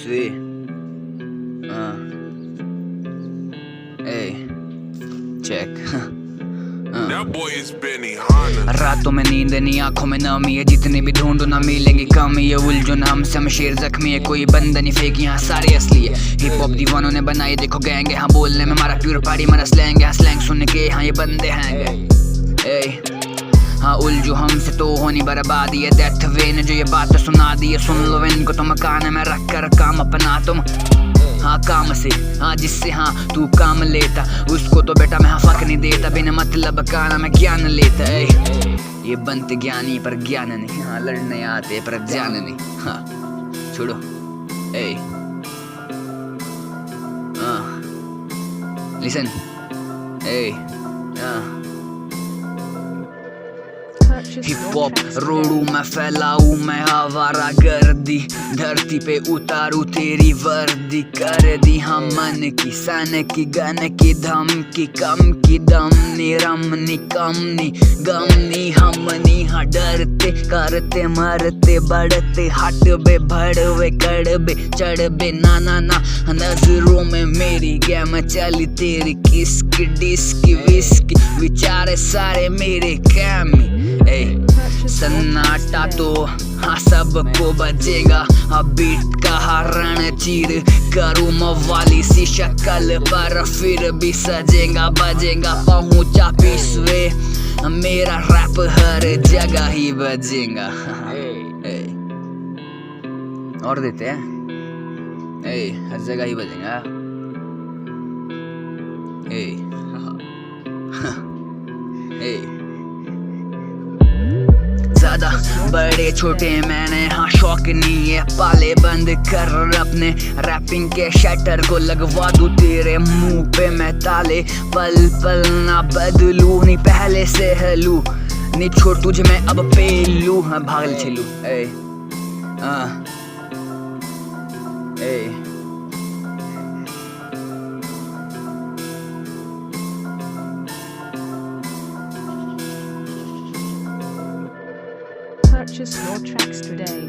way. Hey, check. That boy is Benny Hanna. रातों में नींद नहीं, आंखों में नमी है, जितने भी ढूंढो ना मिलेंगे कमी। ये उलझो ना हम शमशेर जख्मी है, कोई बंद नहीं फेंक, यहाँ सारे असली है। हिप हॉप दीवानों ने बनाई देखो गैंग है, हाँ बोलने में हमारा प्योर पारी मरा स्लैंग है, हाँ स्लैंग सुन के हाँ ये बंदे हैं। हाँ उलझो हमसे तो होनी बर्बादी है, डेथ वे ने जो ये बात सुना दी है, सुन लो इनको तो मकान में रख कर काम अपना तुम। हाँ काम से, हाँ जिससे हाँ तू काम लेता, उसको तो बेटा मैं हाँ फक नहीं देता, बिना मतलब का ना मैं ज्ञान लेता। ये बनते ज्ञानी पर ज्ञान नहीं, हाँ लड़ने आते पर जान नहीं। हाँ छोड़ो लिसन हिप हॉप रोड़ू मैं फैलाऊ मैं आवारा गर्दी, धरती पे उतारू तेरी वर्दी, कर दी हम मन की सन की गन की धमकी, कम की दम नी रम नी कम नी गम नी हम नी, हाँ डरते करते मरते बढ़ते हट बे भड़वे कड़बे चढ़बे ना ना ना, नजरों में मेरी गेम चली तेरी किसकी डिस्की विस्की, विचारे सारे मेरे कैमी। सन्नाटा तो हाँ सबको बजेगा, अब बीट का हरण चीर करूँ मवाली सी शक्ल पर फिर भी सजेगा बजेगा, पहुंचा पिछवे मेरा रैप हर जगह ही बजेगा। और देते हैं हर जगह ही बजेगा। ज्यादा बड़े छोटे मैंने हाँ शौक नहीं है, पाले बंद कर अपने रैपिंग के शटर को लगवा दूं तेरे मुंह पे मैं ताले, पल पल ना बदलू नहीं पहले से हलू नहीं छोड़ तुझे मैं अब पेलू, हाँ भागल छेलू। Purchase your tracks today.